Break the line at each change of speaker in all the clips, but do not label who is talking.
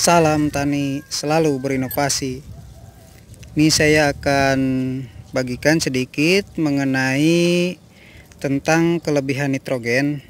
Salam tani selalu berinovasi. Ini saya akan bagikan sedikit mengenai tentang kelebihan nitrogen.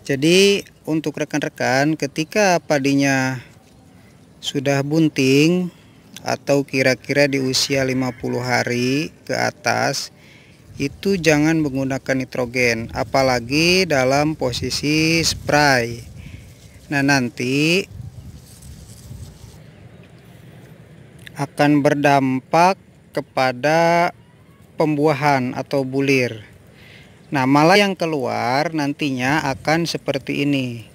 Jadi untuk rekan-rekan, ketika padinya sudah bunting atau kira-kira di usia 50 hari ke atas, itu jangan menggunakan nitrogen, apalagi dalam posisi spray. Nah, nanti akan berdampak kepada pembuahan atau bulir. Nah, malah yang keluar nantinya akan seperti ini.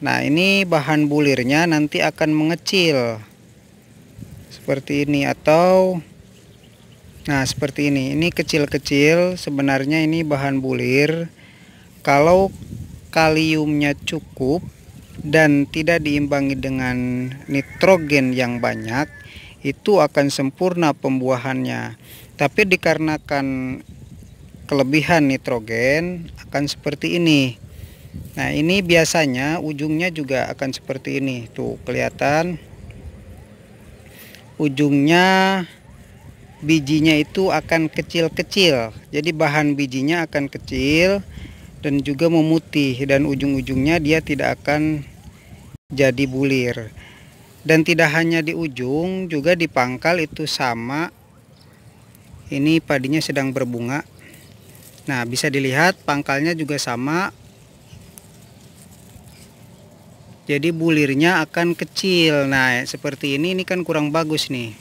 Nah, ini bahan bulirnya nanti akan mengecil seperti ini, atau nah seperti ini. Ini kecil-kecil, sebenarnya ini bahan bulir. Kalau kaliumnya cukup dan tidak diimbangi dengan nitrogen yang banyak, itu akan sempurna pembuahannya. Tapi dikarenakan kelebihan nitrogen akan seperti ini. Nah, ini biasanya ujungnya juga akan seperti ini. Tuh kelihatan ujungnya, bijinya itu akan kecil-kecil. Jadi bahan bijinya akan kecil dan juga memutih, dan ujung-ujungnya dia tidak akan jadi bulir. Dan tidak hanya di ujung, juga di pangkal itu sama. Ini padinya sedang berbunga. Nah, bisa dilihat pangkalnya juga sama. Jadi bulirnya akan kecil. Nah, seperti ini kan kurang bagus nih.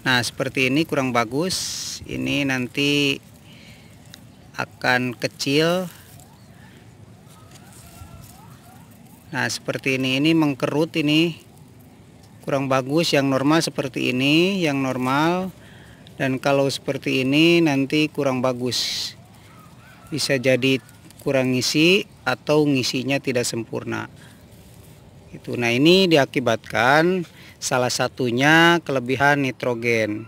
Nah, seperti ini kurang bagus. Ini nanti akan kecil. Nah, seperti ini mengkerut, ini kurang bagus. Yang normal seperti ini, yang normal. Dan kalau seperti ini nanti kurang bagus. Bisa jadi kurang ngisi atau ngisinya tidak sempurna. Itu. Nah, ini diakibatkan salah satunya kelebihan nitrogen.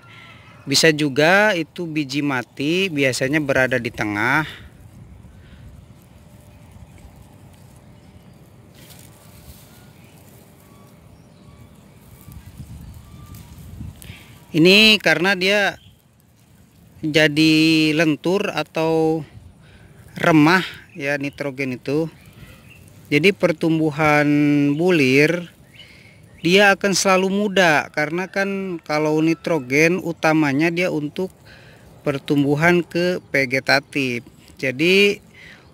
Bisa juga itu biji mati, biasanya berada di tengah. Ini karena dia jadi lentur atau remah ya, nitrogen itu. Jadi pertumbuhan bulir dia akan selalu muda, karena kan kalau nitrogen utamanya dia untuk pertumbuhan ke vegetatif. Jadi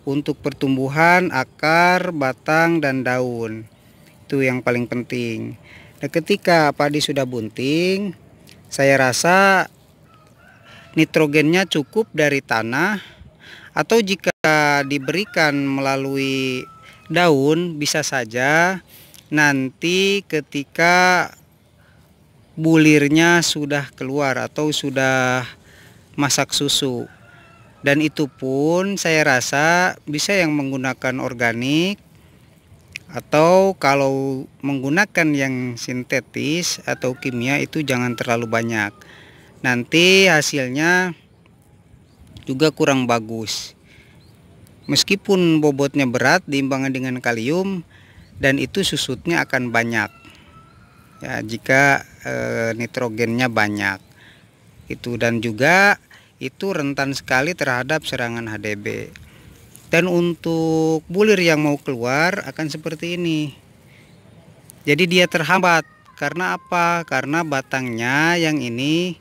untuk pertumbuhan akar, batang, dan daun, itu yang paling penting. Nah, ketika padi sudah bunting, saya rasa nitrogennya cukup dari tanah, atau jika diberikan melalui daun bisa saja nanti ketika bulirnya sudah keluar atau sudah masak susu. Dan itu pun saya rasa bisa yang menggunakan organik, atau kalau menggunakan yang sintetis atau kimia itu jangan terlalu banyak. Nanti hasilnya juga kurang bagus. Meskipun bobotnya berat diimbangi dengan kalium, dan itu susutnya akan banyak. Ya, jika nitrogennya banyak. Itu, dan juga itu rentan sekali terhadap serangan HDB. Dan untuk bulir yang mau keluar akan seperti ini. Jadi dia terhambat. Karena apa? Karena batangnya yang ini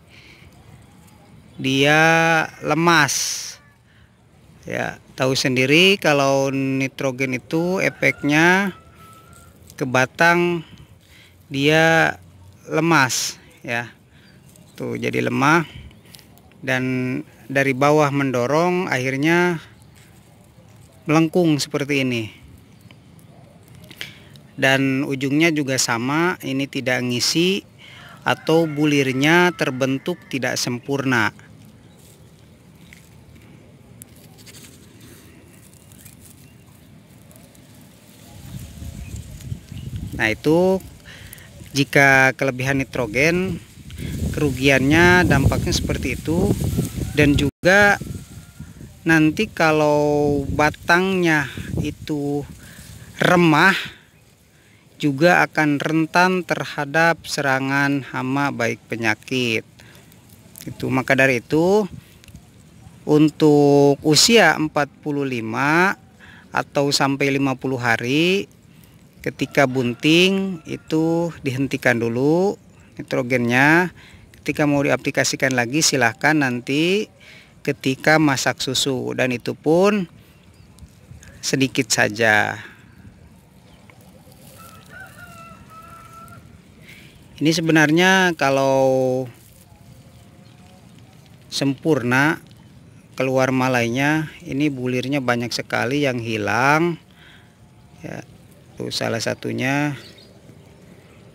dia lemas. Ya, tahu sendiri kalau nitrogen itu efeknya ke batang dia lemas ya. Tuh, jadi lemah, dan dari bawah mendorong akhirnya melengkung seperti ini. Dan ujungnya juga sama, ini tidak ngisi atau bulirnya terbentuk tidak sempurna. Nah, itu jika kelebihan nitrogen, kerugiannya dampaknya seperti itu. Dan juga nanti kalau batangnya itu remah, juga akan rentan terhadap serangan hama baik penyakit. Itu maka dari itu untuk usia 45 atau sampai 50 hari ketika bunting itu dihentikan dulu nitrogennya. Ketika mau diaplikasikan lagi silahkan nanti ketika masak susu, dan itu pun sedikit saja. Ini sebenarnya kalau sempurna keluar malainya, ini bulirnya banyak sekali yang hilang ya. Itu salah satunya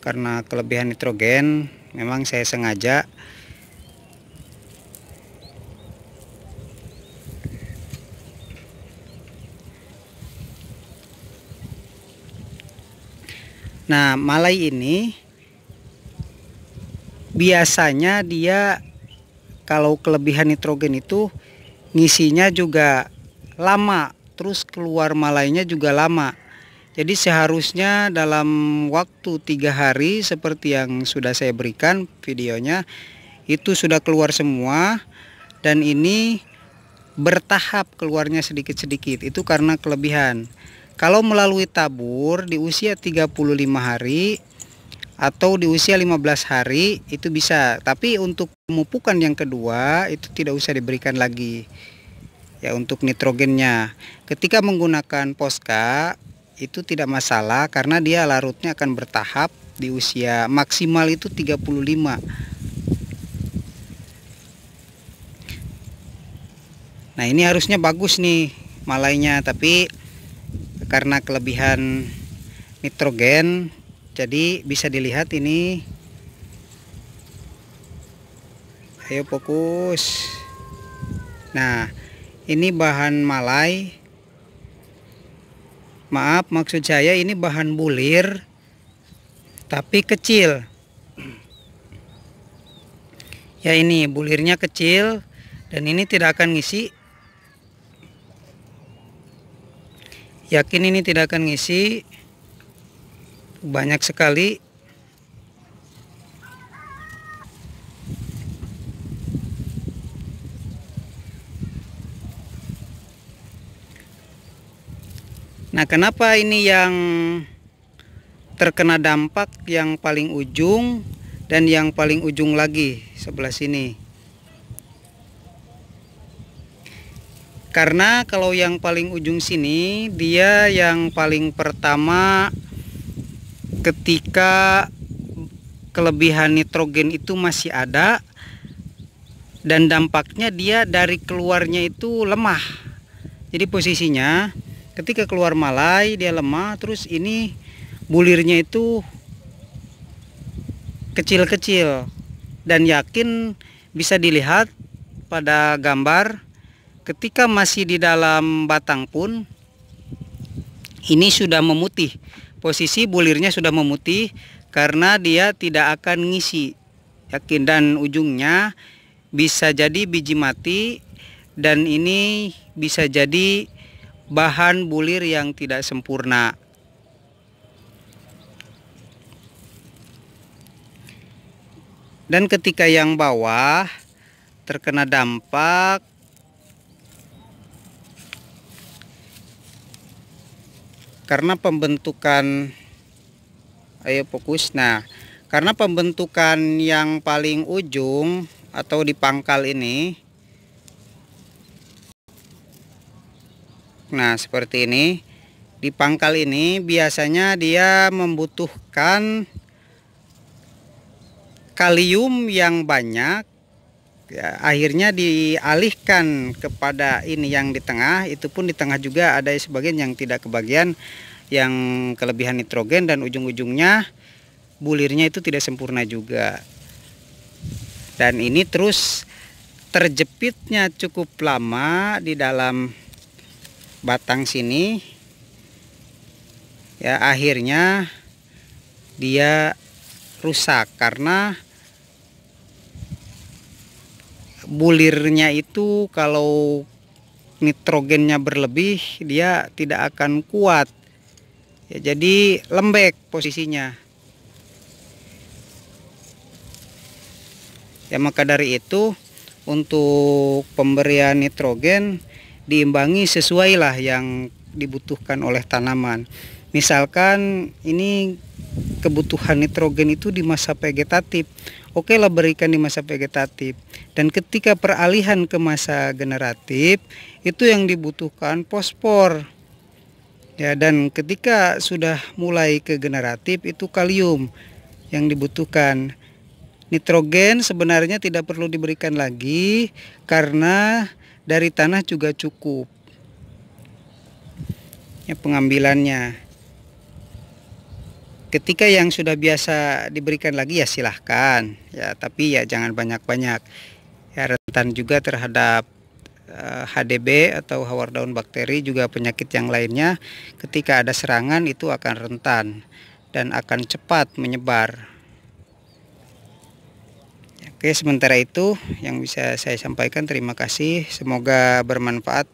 karena kelebihan nitrogen. Memang saya sengaja nah, malai ini biasanya dia kalau kelebihan nitrogen itu ngisinya juga lama, terus keluar malainya juga lama. Jadi seharusnya dalam waktu 3 hari seperti yang sudah saya berikan videonya, itu sudah keluar semua, dan ini bertahap keluarnya sedikit-sedikit. Itu karena kelebihan. Kalau melalui tabur di usia 35 hari atau di usia 15 hari itu bisa, tapi untuk pemupukan yang kedua itu tidak usah diberikan lagi ya untuk nitrogennya. Ketika menggunakan Posca itu tidak masalah karena dia larutnya akan bertahap di usia maksimal itu 35. Nah, ini harusnya bagus nih malainya, tapi karena kelebihan nitrogen jadi bisa dilihat ini. Ayo fokus. Nah, ini bahan malai. Maaf, maksud saya ini bahan bulir tapi kecil. Ya, ini bulirnya kecil dan ini tidak akan ngisi. Yakin ini tidak akan ngisi. Banyak sekali. Nah, kenapa ini yang terkena dampak yang paling ujung dan yang paling ujung lagi sebelah sini? Karena kalau yang paling ujung sini dia yang paling pertama ketika kelebihan nitrogen itu masih ada, dan dampaknya dia dari keluarnya itu lemah. Jadi posisinya ketika keluar malai dia lemah, terus ini bulirnya itu kecil-kecil, dan yakin bisa dilihat pada gambar ketika masih di dalam batang pun ini sudah memutih. Posisi bulirnya sudah memutih karena dia tidak akan ngisi, yakin, dan ujungnya bisa jadi biji mati, dan ini bisa jadi bahan bulir yang tidak sempurna. Dan ketika yang bawah terkena dampak, karena pembentukan, ayo fokus. Nah, karena pembentukan yang paling ujung atau di pangkal ini, nah seperti ini, di pangkal ini biasanya dia membutuhkan kalium yang banyak ya, akhirnya dialihkan kepada ini yang di tengah. Itu pun di tengah juga ada sebagian yang tidak kebagian, yang kelebihan nitrogen, dan ujung-ujungnya bulirnya itu tidak sempurna juga. Dan ini terus terjepitnya cukup lama di dalam batang sini ya, akhirnya dia rusak karena bulirnya itu kalau nitrogennya berlebih dia tidak akan kuat Ya, jadi lembek posisinya. Ya, maka dari itu untuk pemberian nitrogen diimbangi sesuai lah yang dibutuhkan oleh tanaman. Misalkan ini kebutuhan nitrogen itu di masa vegetatif, oke lah berikan di masa vegetatif. Dan ketika peralihan ke masa generatif, itu yang dibutuhkan fosfor. Ya, dan ketika sudah mulai ke generatif, itu kalium yang dibutuhkan. Nitrogen sebenarnya tidak perlu diberikan lagi karena dari tanah juga cukup ya pengambilannya. Ketika yang sudah biasa diberikan lagi ya silahkan ya, tapi ya jangan banyak-banyak ya, rentan juga terhadap HDB atau hawar daun bakteri, juga penyakit yang lainnya. Ketika ada serangan itu akan rentan dan akan cepat menyebar. Oke, sementara itu yang bisa saya sampaikan. Terima kasih, semoga bermanfaat.